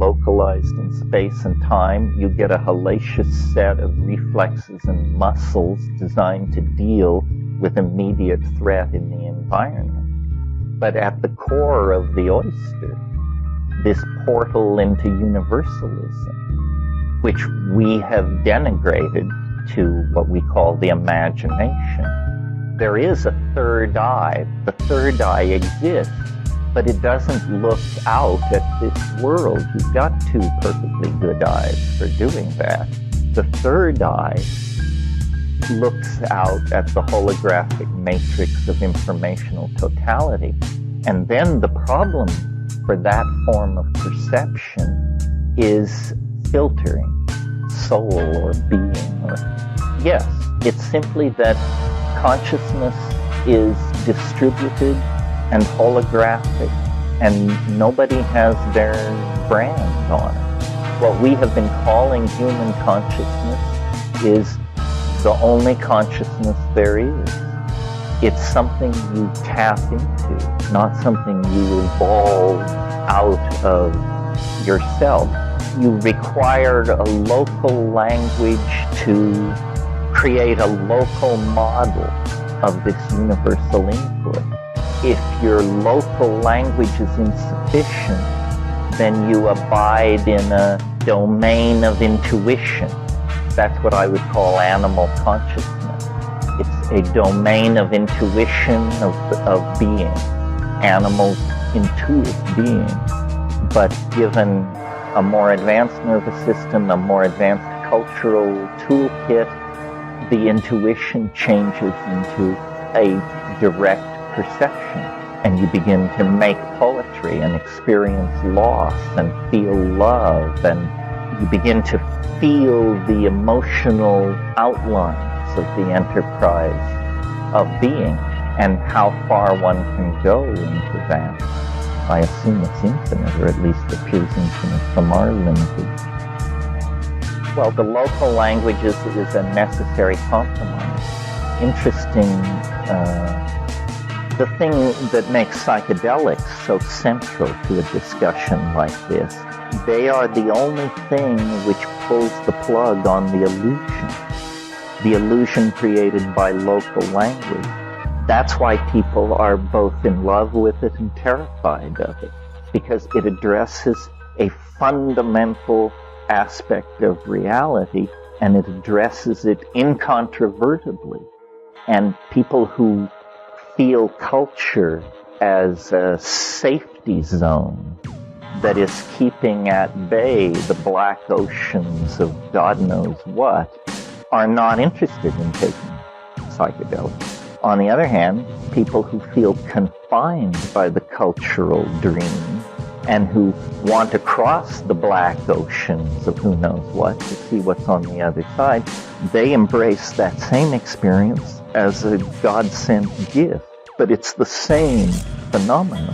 localized in space and time. You get a hellacious set of reflexes and muscles designed to deal with immediate threat in the environment. But at the core of the oyster, this portal into universalism, which we have denigrated to what we call the imagination. There is a third eye. The third eye exists, but it doesn't look out at this world. You've got two perfectly good eyes for doing that. The third eye looks out at the holographic matrix of informational totality. And then the problem for that form of perception is filtering, soul or being. Yes, it's simply that consciousness is distributed and holographic, and nobody has their brand on it. What we have been calling human consciousness is the only consciousness there is. It's something you tap into, not something you evolve out of yourself. You required a local language to create a local model of this universal input. If your local language is insufficient, then you abide in a domain of intuition. That's what I would call animal consciousness. It's a domain of intuition of being. Animals intuit being. But given a more advanced nervous system, a more advanced cultural toolkit, the intuition changes into a direct perception, and you begin to make poetry and experience loss and feel love, and you begin to feel the emotional outlines of the enterprise of being and how far one can go into that. I assume it's infinite, or at least appears infinite from our limited. Well, the local language is a necessary compromise. Interesting, the thing that makes psychedelics so central to a discussion like this, they are the only thing which pulls the plug on the illusion created by local language. That's why people are both in love with it and terrified of it, because it addresses a fundamental aspect of reality, and it addresses it incontrovertibly. And people who feel culture as a safety zone that is keeping at bay the black oceans of God knows what are not interested in taking psychedelics. On the other hand, people who feel confined by the cultural dream and who want to cross the black oceans of who knows what to see what's on the other side, they embrace that same experience as a God-sent gift. But it's the same phenomenon.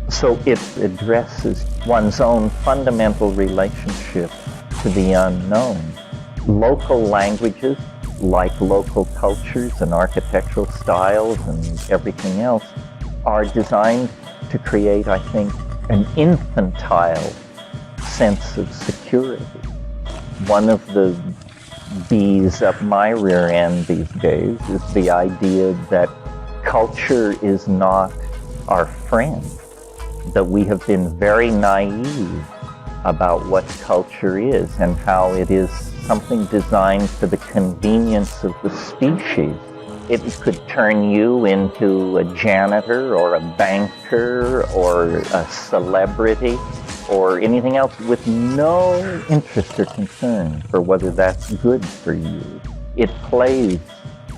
So it addresses one's own fundamental relationship to the unknown. Local languages, like local cultures and architectural styles and everything else, are designed to create, I think, an infantile sense of security. One of the bees up my rear end these days is the idea that culture is not our friend, that we have been very naive about what culture is and how it is something designed for the convenience of the species. It could turn you into a janitor or a banker or a celebrity or anything else with no interest or concern for whether that's good for you. It plays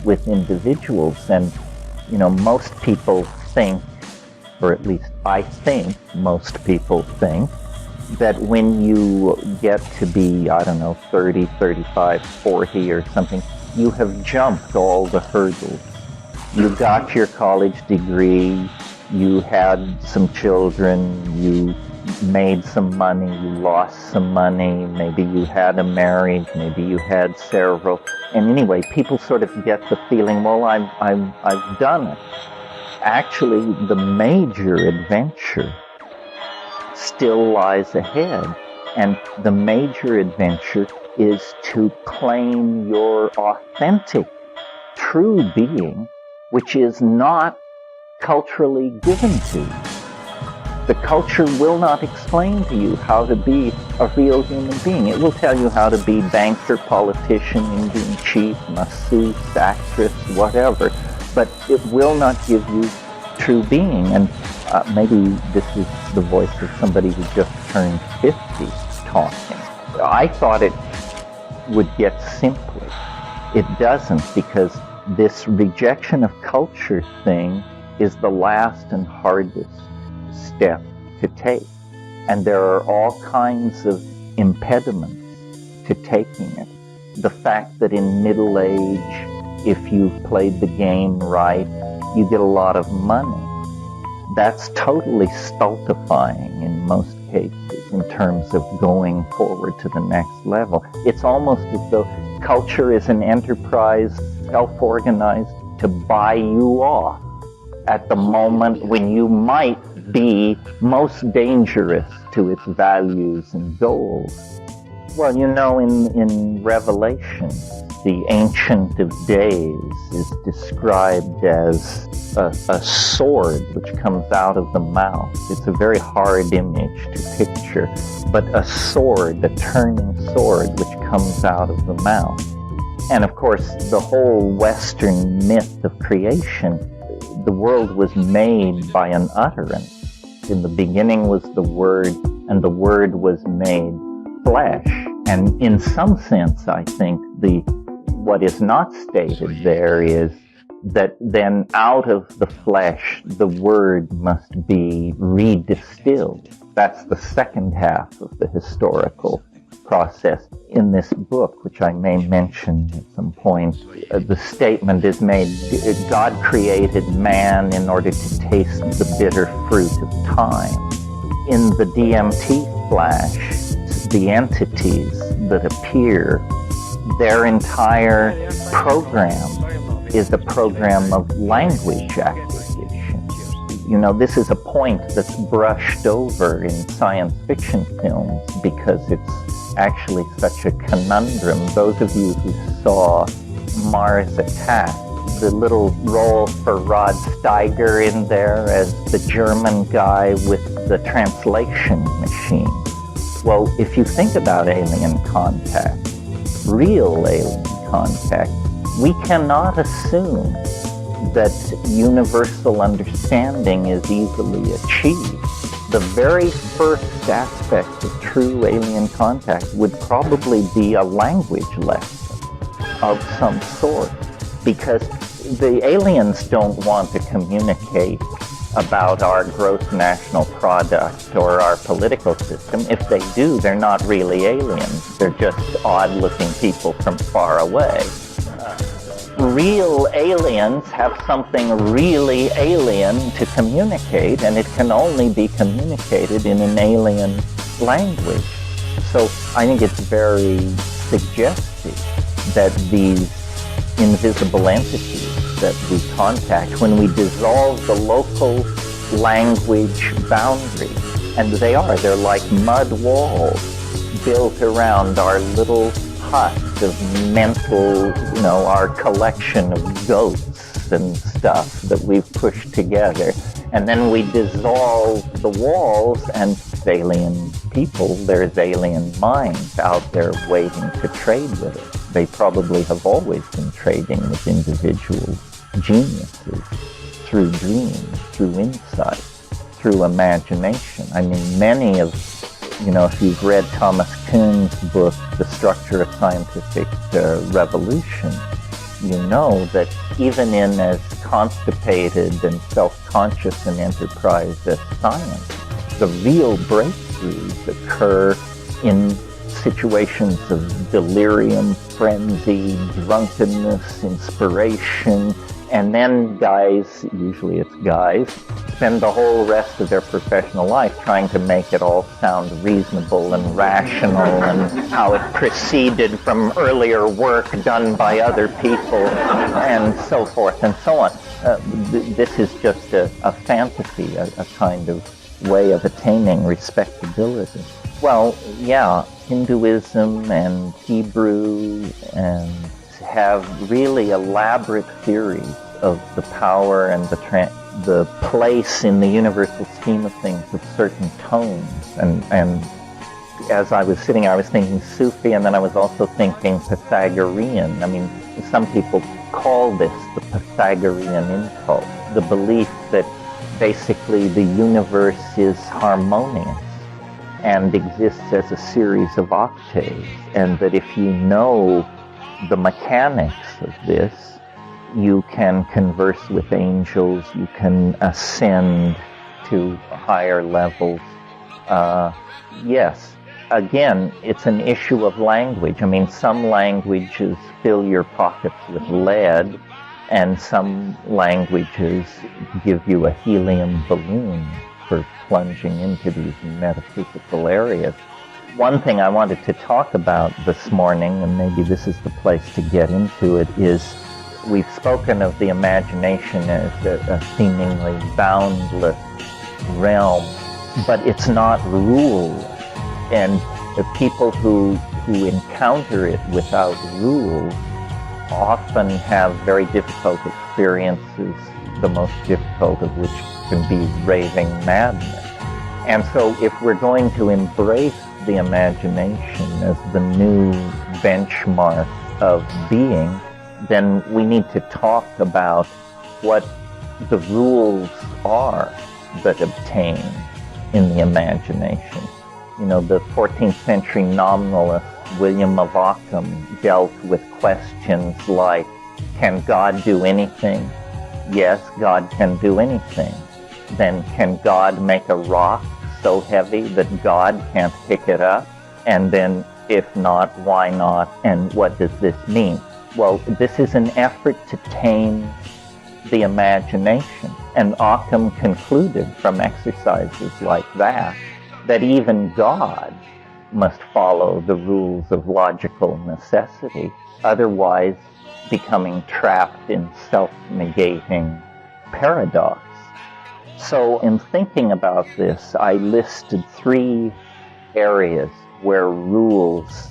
with individuals, and most people think, or at least I think most people think, that when you get to be, 30, 35, 40 or something, you have jumped all the hurdles. You got your college degree, you had some children, you made some money, you lost some money, maybe you had a marriage, maybe you had several. And anyway, people sort of get the feeling, well, I've done it. Actually, the major adventure still lies ahead. And the major adventure is to claim your authentic, true being, which is not culturally given to you. The culture will not explain to you how to be a real human being. It will tell you how to be banker, politician, Indian chief, masseuse, actress, whatever. But it will not give you true being. And maybe this is the voice of somebody who just turned 50 talking. I thought it would get simpler. It doesn't, because this rejection of culture thing is the last and hardest step to take. And there are all kinds of impediments to taking it. The fact that in middle age, if you've played the game right, you get a lot of money. That's totally stultifying in most cases in terms of going forward to the next level. It's almost as though culture is an enterprise, self-organized, to buy you off at the moment when you might be most dangerous to its values and goals. Well, you know, in Revelation, the Ancient of Days is described as a sword which comes out of the mouth. It's a very hard image to picture, but a sword, a turning sword, which comes out of the mouth. And of course, the whole Western myth of creation, the world was made by an utterance. In the beginning was the Word, and the Word was made flesh. And in some sense, I think what is not stated there is that then out of the flesh, the Word must be redistilled. That's the second half of the historical process. In this book, which I may mention at some point, the statement is made, God created man in order to taste the bitter fruit of time. In the DMT flash, the entities that appear, their entire program is a program of language acquisition. You know, this is a point that's brushed over in science fiction films because it's actually such a conundrum. Those of you who saw Mars Attack, the little role for Rod Steiger in there as the German guy with the translation machine. Well, if you think about alien contact, real alien contact, we cannot assume that universal understanding is easily achieved. The very first aspect of true alien contact would probably be a language lesson of some sort, because the aliens don't want to communicate about our gross national product or our political system. If they do, they're not really aliens. They're just odd-looking people from far away. Real aliens have something really alien to communicate, and it can only be communicated in an alien language. So I think it's very suggestive that these invisible entities that we contact, when we dissolve the local language boundary, and they're like mud walls built around our little hut of mental, our collection of goats and stuff that we've pushed together. And then we dissolve the walls, and alien people, there's alien minds out there waiting to trade with it. They probably have always been trading with individual geniuses through dreams, through insight, through imagination. I mean, many of, if you've read Thomas Kuhn's book, The Structure of Scientific Revolution, you know that even in as constipated and self-conscious an enterprise as science, the real breakthroughs occur in situations of delirium, frenzy, drunkenness, inspiration, and then guys, usually it's guys, spend the whole rest of their professional life trying to make it all sound reasonable and rational and how it proceeded from earlier work done by other people and so forth and so on. This is just a fantasy, a kind of way of attaining respectability. Well, yeah, Hinduism and Hebrew and have really elaborate theories of the power and the place in the universal scheme of things of certain tones. And as I was sitting, I was thinking Sufi, and then I was also thinking Pythagorean. I mean, some people call this the Pythagorean impulse, the belief that basically the universe is harmonious and exists as a series of octaves, and that if you know the mechanics of this, you can converse with angels, you can ascend to higher levels. Yes, again, it's an issue of language. I mean, some languages fill your pockets with lead, and some languages give you a helium balloon for plunging into these metaphysical areas. One thing I wanted to talk about this morning, and maybe this is the place to get into it, is we've spoken of the imagination as a seemingly boundless realm, but it's not ruled. And the people who encounter it without rules often have very difficult experiences, the most difficult of which can be raving madness. And so if we're going to embrace the imagination as the new benchmark of being, then we need to talk about what the rules are that obtain in the imagination. You know, the 14th century nominalist William of Ockham dealt with questions like, can God do anything? Yes, God can do anything. Then can God make a rock so heavy that God can't pick it up? And then if not, why not? And what does this mean? Well, this is an effort to tame the imagination. And Ockham concluded from exercises like that even God must follow the rules of logical necessity, otherwise becoming trapped in self-negating paradox. So in thinking about this, I listed 3 areas where rules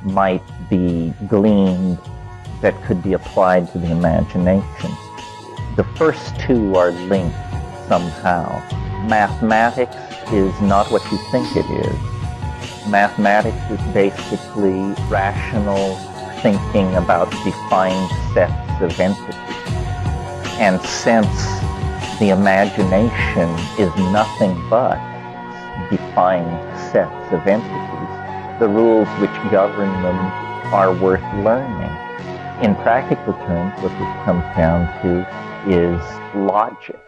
might be gleaned that could be applied to the imagination. The first 2 are linked somehow. Mathematics is not what you think it is. Mathematics is basically rational thinking about defined sets of entities. And since the imagination is nothing but defined sets of entities, the rules which govern them are worth learning. In practical terms, what this comes down to is logic.